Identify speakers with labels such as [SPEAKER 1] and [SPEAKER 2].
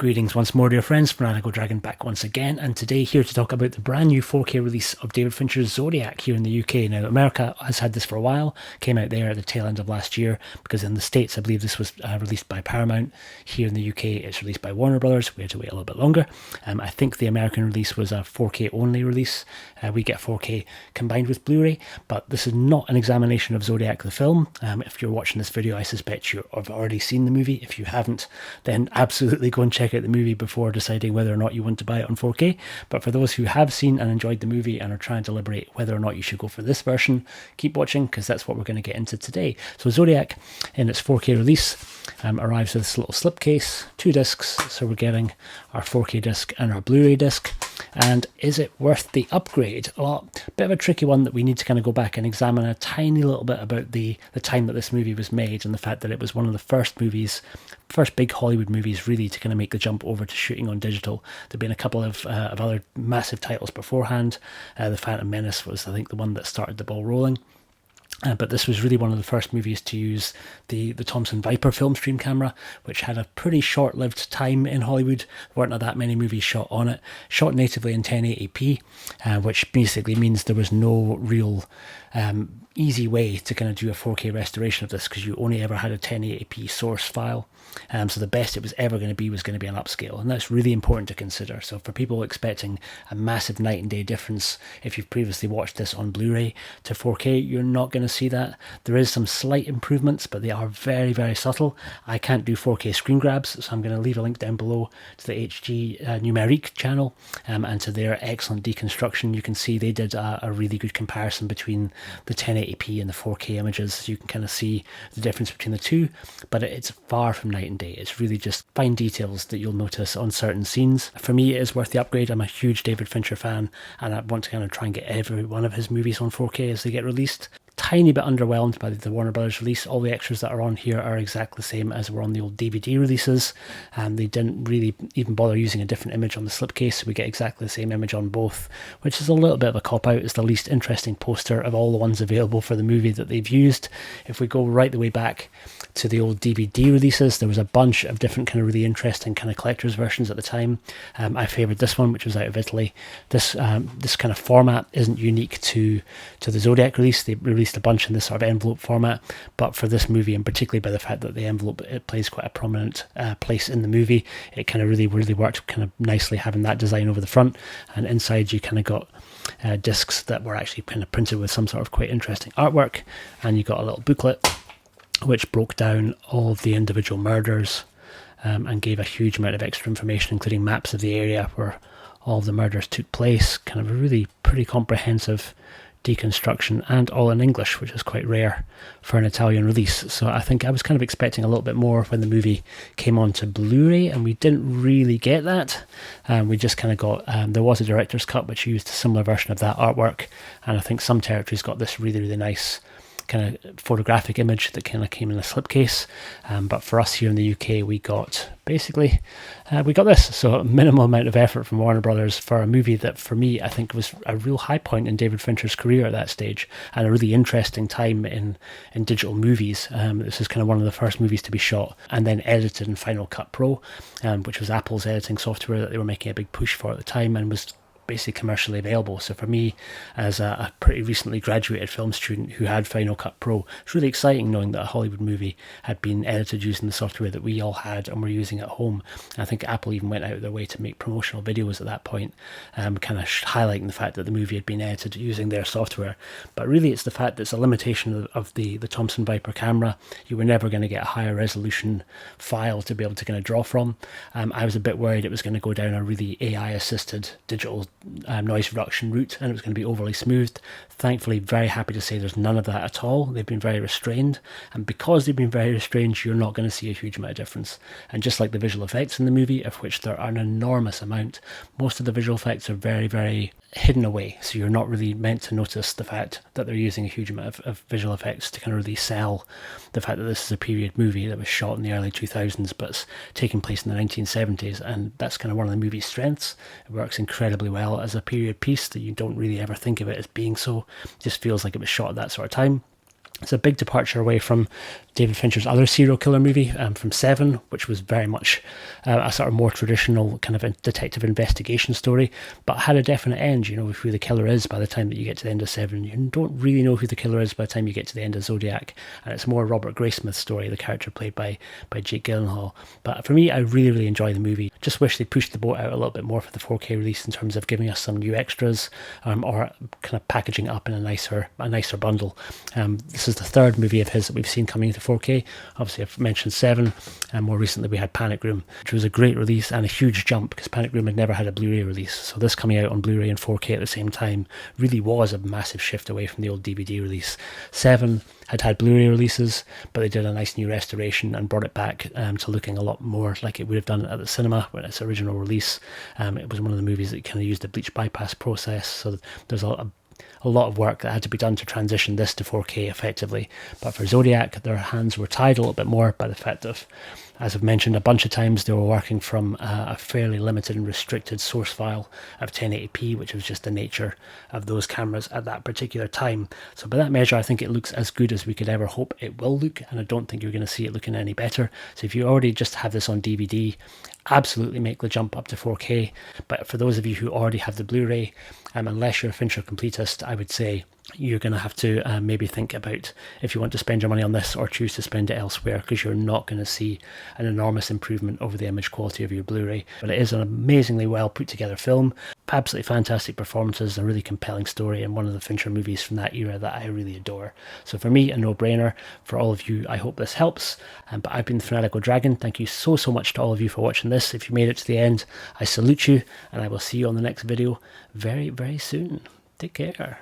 [SPEAKER 1] Greetings once more, dear friends. Fanatical Dragon back once again, and today here to talk about the brand new 4K release of David Fincher's Zodiac here in the UK. Now, America has had this for a while, came out there at the tail end of last year, because in the States I believe this was released by Paramount. Here in the UK it's released by Warner Brothers. We had to wait a little bit longer. I think the American release was a 4K only release. We get 4K combined with Blu-ray, but this is not an examination of Zodiac the film. If you're watching this video, I suspect you have already seen the movie. If you haven't, then absolutely go and check out the movie before deciding whether or not you want to buy it on 4K. But for those who have seen and enjoyed the movie and are trying to deliberate whether or not you should go for this version, keep watching, because that's what we're going to get into today. So Zodiac, in its 4K release, arrives with this little slipcase, 2 discs, so we're getting our 4K disc and our Blu-ray disc. And is it worth the upgrade? Well, a bit of a tricky one that we need to kind of go back and examine a tiny little bit about the time that this movie was made, and the fact that it was one of the first big Hollywood movies really to kind of make the jump over to shooting on digital. There'd been a couple of other massive titles beforehand. The Phantom Menace was, I think, the one that started the ball rolling. But this was really one of the first movies to use the Thomson Viper Filmstream camera, which had a pretty short-lived time in Hollywood. There weren't that many movies shot on it. Shot natively in 1080p, which basically means there was no real easy way to kind of do a 4K restoration of this, because you only ever had a 1080p source file. So the best it was ever going to be an upscale, and that's really important to consider. So for people expecting a massive night and day difference, if you've previously watched this on Blu-ray to 4K, you're not going to see that. There is some slight improvements, but they are very, very subtle. I can't do 4K screen grabs, so I'm going to leave a link down below to the HG Numerique channel and to their excellent deconstruction. You can see they did a really good comparison between the 1080p and the 4K images, so you can kind of see the difference between the two, but it's far from night and day. It's really just fine details that you'll notice on certain scenes. For me, it is worth the upgrade. I'm a huge David Fincher fan, and I want to kind of try and get every one of his movies on 4K as they get released. Tiny bit underwhelmed by the Warner Brothers release. All the extras that are on here are exactly the same as were on the old DVD releases, and they didn't really even bother using a different image on the slipcase, so we get exactly the same image on both, which is a little bit of a cop-out. It's the least interesting poster of all the ones available for the movie that they've used. If we go right the way back to the old DVD releases, there was a bunch of different kind of really interesting kind of collector's versions at the time. I favoured this one, which was out of Italy. This kind of format isn't unique to the Zodiac release. They released a bunch in this sort of envelope format, but for this movie, and particularly by the fact that the envelope, it plays quite a prominent place in the movie, it kind of really worked kind of nicely having that design over the front, and inside you kind of got discs that were actually kind of printed with some sort of quite interesting artwork, and you got a little booklet which broke down all of the individual murders and gave a huge amount of extra information, including maps of the area where all of the murders took place. Kind of a really pretty comprehensive deconstruction, and all in English, which is quite rare for an Italian release. So I think I was kind of expecting a little bit more when the movie came on to Blu-ray, and we didn't really get that. We just kind of got, there was a director's cut which used a similar version of that artwork, and I think some territories got this really, really nice kind of photographic image that kind of came in a slipcase, but for us here in the UK, we got basically we got this. So a minimal amount of effort from Warner Brothers for a movie that for me I think was a real high point in David Fincher's career at that stage, and a really interesting time in digital movies. This is kind of one of the first movies to be shot and then edited in Final Cut Pro, which was Apple's editing software that they were making a big push for at the time, and was basically commercially available. So for me, as a pretty recently graduated film student who had Final Cut Pro, it's really exciting knowing that a Hollywood movie had been edited using the software that we all had and were using at home. And I think Apple even went out of their way to make promotional videos at that point, kind of highlighting the fact that the movie had been edited using their software. But really it's the fact that it's a limitation of the Thomson Viper camera. You were never going to get a higher resolution file to be able to kind of draw from. I was a bit worried it was going to go down a really AI assisted digital noise reduction route, and it was going to be overly smoothed. Thankfully, very happy to say there's none of that at all. They've been very restrained, and because they've been very restrained, you're not going to see a huge amount of difference. And just like the visual effects in the movie, of which there are an enormous amount, most of the visual effects are very, very hidden away, so you're not really meant to notice the fact that they're using a huge amount of visual effects to kind of really sell the fact that this is a period movie that was shot in the early 2000s but it's taking place in the 1970s, and that's kind of one of the movie's strengths. It works incredibly well as a period piece, that you don't really ever think of it as being so. It just feels like it was shot at that sort of time. It's a big departure away from David Fincher's other serial killer movie, from Seven, which was very much a sort of more traditional kind of a detective investigation story, but had a definite end. You know who the killer is by the time that you get to the end of Seven. You don't really know who the killer is by the time you get to the end of Zodiac, and it's more Robert Graysmith's story, the character played by Jake Gyllenhaal. But for me, I really, really enjoy the movie. Just wish they pushed the boat out a little bit more for the 4K release in terms of giving us some new extras, or kind of packaging it up in a nicer bundle. This is the third movie of his that we've seen coming into 4K. Obviously, I've mentioned Seven, and more recently we had Panic Room, which was a great release and a huge jump because Panic Room had never had a Blu-ray release. So this coming out on Blu-ray and 4K at the same time really was a massive shift away from the old DVD release. Seven had Blu-ray releases, but they did a nice new restoration and brought it back to looking a lot more like it would have done at the cinema when its original release. It was one of the movies that kind of used the bleach bypass process, so there's a lot of work that had to be done to transition this to 4K effectively. But for Zodiac, their hands were tied a little bit more by the fact of, as I've mentioned a bunch of times, they were working from a fairly limited and restricted source file of 1080p, which was just the nature of those cameras at that particular time. So by that measure, I think it looks as good as we could ever hope it will look, and I don't think you're going to see it looking any better. So if you already just have this on DVD, absolutely make the jump up to 4K. But for those of you who already have the Blu-ray, unless you're a Fincher completist, I would say you're going to have to maybe think about if you want to spend your money on this or choose to spend it elsewhere, because you're not going to see an enormous improvement over the image quality of your Blu-ray. But it is an amazingly well put together film, absolutely fantastic performances, a really compelling story, and one of the Fincher movies from that era that I really adore. So for me, a no-brainer. For all of you, I hope this helps. But I've been the Fanatical Dragon. Thank you so much to all of you for watching this. If you made it to the end, I salute you, and I will see you on the next video very, very soon. Take care.